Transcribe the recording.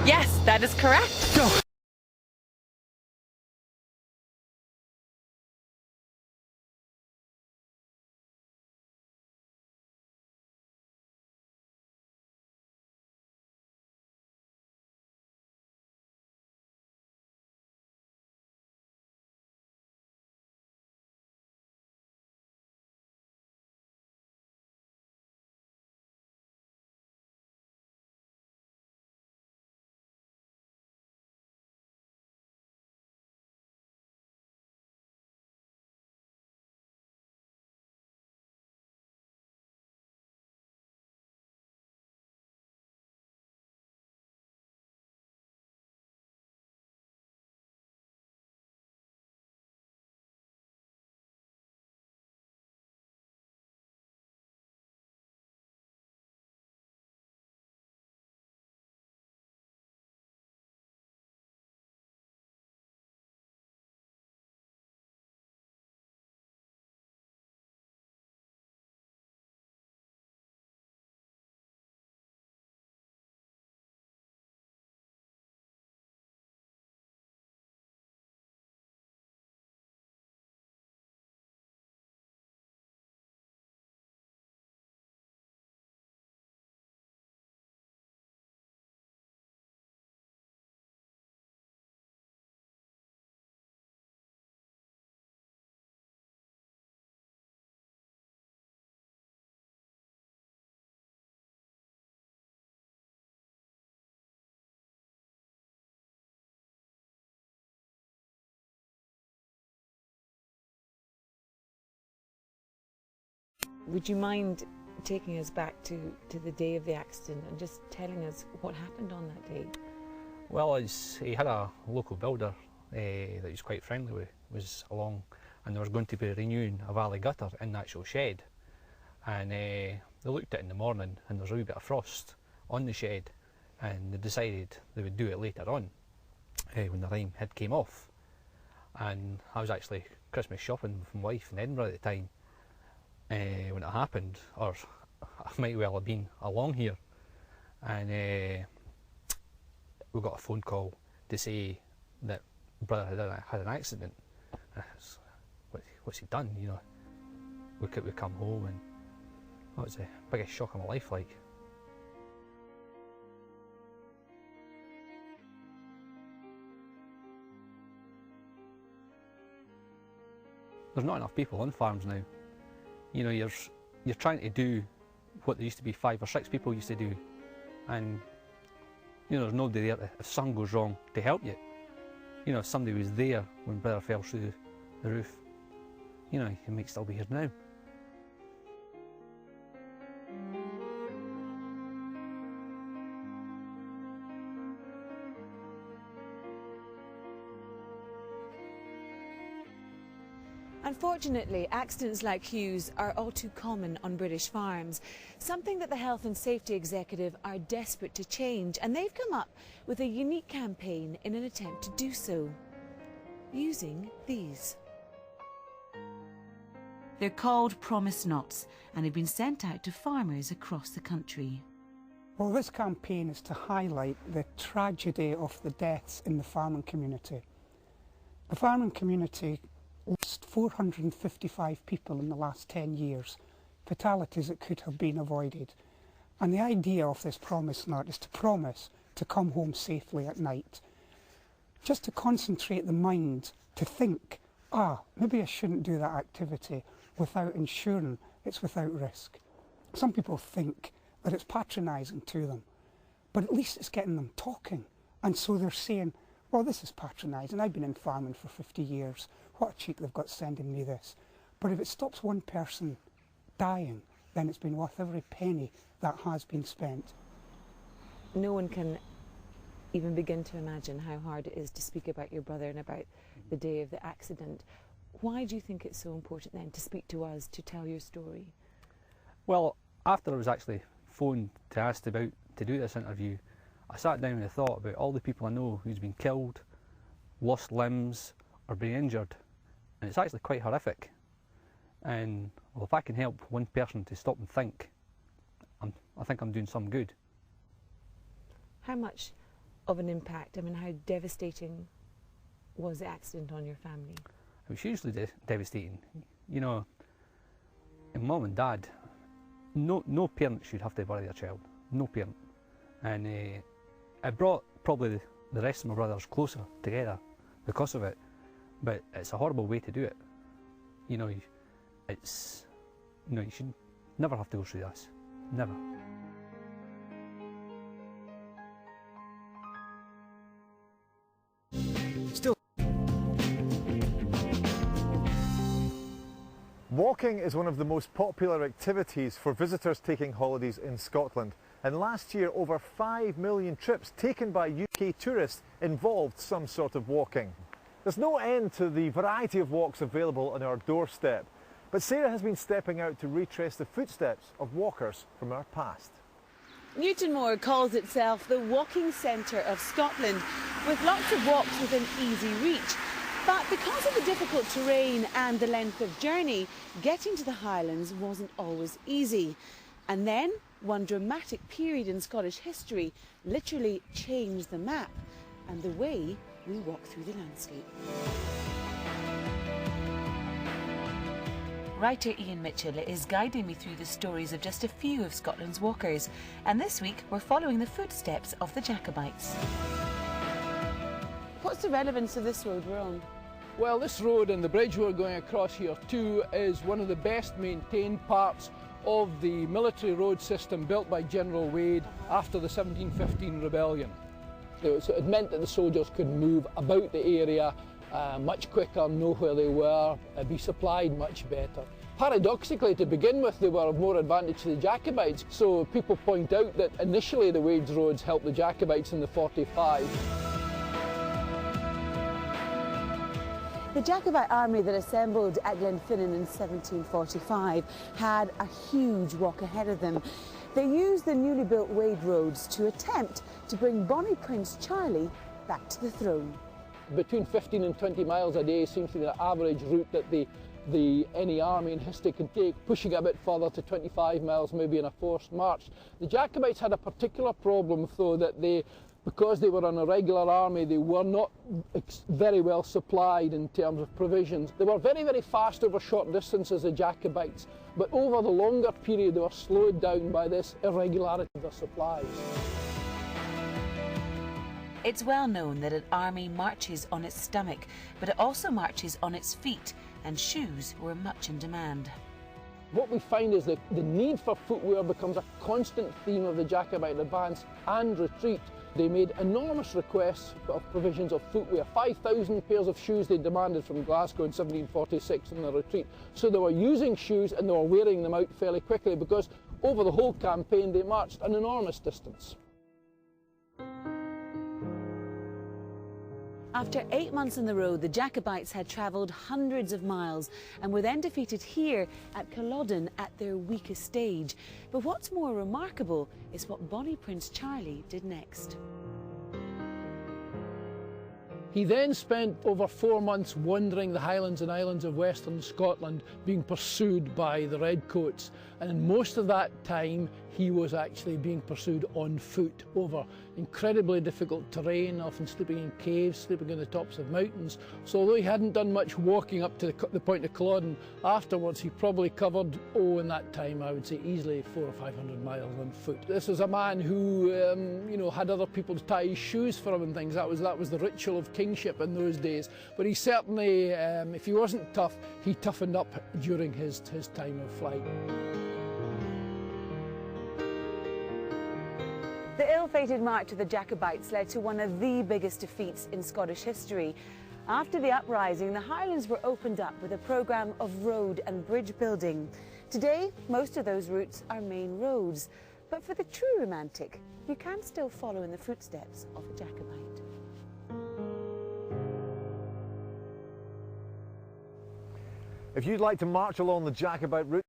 Yes, that is correct. Go. Would you mind taking us back to the day of the accident and just telling us what happened on that day? Well, he had a local builder that he was quite friendly with, was along, and there was going to be renewing a valley gutter in the actual shed. And they looked at it in the morning and there was a wee bit of frost on the shed, and they decided they would do it later on when the rain had came off. And I was actually Christmas shopping with my wife in Edinburgh at the time when it happened, or I might well have been along here, and we got a phone call to say that brother had an accident. What's he done? You know, we come home, and that was the biggest shock of my life. Like, there's not enough people on farms now. You know, you're trying to do what there used to be 5 or 6 people used to do, and you know, there's nobody there if something goes wrong to help you. You know, if somebody was there when brother fell through the roof, you know, he might still be here now. Unfortunately, accidents like Hugh's are all too common on British farms, something that the Health and Safety Executive are desperate to change, and they've come up with a unique campaign in an attempt to do so, using these. They're called Promise Nots and have been sent out to farmers across the country. Well, this campaign is to highlight the tragedy of the deaths in the farming community. The farming community lost 455 people in the last 10 years, fatalities that could have been avoided. And the idea of this promise knot is to promise to come home safely at night. Just to concentrate the mind to think, maybe I shouldn't do that activity without ensuring it's without risk. Some people think that it's patronising to them, but at least it's getting them talking. And so they're saying, well, this is patronising. I've been in farming for 50 years. What a cheek they've got sending me this. But if it stops one person dying, then it's been worth every penny that has been spent. No one can even begin to imagine how hard it is to speak about your brother and about the day of the accident. Why do you think it's so important then to speak to us, to tell your story? Well, after I was actually phoned to ask to do this interview, I sat down and thought about all the people I know who's been killed, lost limbs, or been injured, and it's actually quite horrific. And well, if I can help one person to stop and think, I think I'm doing some good. How much of an impact? I mean, how devastating was the accident on your family? It was hugely devastating. You know, and Mum and Dad, no parent should have to bury their child. No parent. And it brought probably the rest of my brothers closer together because of it. But it's a horrible way to do it. You know, you should never have to go through this. Never. Walking is one of the most popular activities for visitors taking holidays in Scotland, and last year over 5 million trips taken by UK tourists involved some sort of walking. There's no end to the variety of walks available on our doorstep, but Sarah has been stepping out to retrace the footsteps of walkers from our past. Newtonmore calls itself the walking centre of Scotland, with lots of walks within easy reach. But because of the difficult terrain and the length of journey, getting to the Highlands wasn't always easy. And then, one dramatic period in Scottish history literally changed the map and the way we walk through the landscape. Writer Ian Mitchell is guiding me through the stories of just a few of Scotland's walkers. And this week, we're following the footsteps of the Jacobites. What's the relevance of this road we're on? Well, this road and the bridge we're going across here too is one of the best maintained parts of the military road system built by General Wade after the 1715 rebellion. So it meant that the soldiers could move about the area much quicker, know where they were, be supplied much better. Paradoxically, to begin with, they were of more advantage to the Jacobites, so people point out that initially the Wade's roads helped the Jacobites in the 45. The Jacobite army that assembled at Glenfinnan in 1745 had a huge walk ahead of them. They used the newly built Wade roads to attempt to bring Bonnie Prince Charlie back to the throne. Between 15 and 20 miles a day seems to be the average route that any army in history can take, pushing a bit further to 25 miles maybe in a forced march. The Jacobites had a particular problem though, that because they were an irregular army, they were not very well supplied in terms of provisions. They were very, very fast over short distances, the Jacobites, but over the longer period they were slowed down by this irregularity of their supplies. It's well known that an army marches on its stomach, but it also marches on its feet, and shoes were much in demand. What we find is that the need for footwear becomes a constant theme of the Jacobite advance and retreat. They made enormous requests of provisions of footwear. 5,000 pairs of shoes they demanded from Glasgow in 1746 in the retreat. So they were using shoes and they were wearing them out fairly quickly because over the whole campaign they marched an enormous distance. After 8 months on the road, the Jacobites had travelled hundreds of miles and were then defeated here at Culloden at their weakest stage. But what's more remarkable is what Bonnie Prince Charlie did next. He then spent over 4 months wandering the Highlands and Islands of Western Scotland, being pursued by the Redcoats. And in most of that time, he was actually being pursued on foot over incredibly difficult terrain, often sleeping in caves, sleeping on the tops of mountains. So although he hadn't done much walking up to the point of Culloden, afterwards he probably covered, in that time I would say easily 400 or 500 miles on foot. This was a man who, had other people tie his shoes for him and things. That was the ritual of kingship in those days. But he certainly, if he wasn't tough, he toughened up during his time of flight. The ill-fated march of the Jacobites led to one of the biggest defeats in Scottish history. After the uprising, the Highlands were opened up with a programme of road and bridge building. Today, most of those routes are main roads. But for the true romantic, you can still follow in the footsteps of a Jacobite. If you'd like to march along the Jacobite route,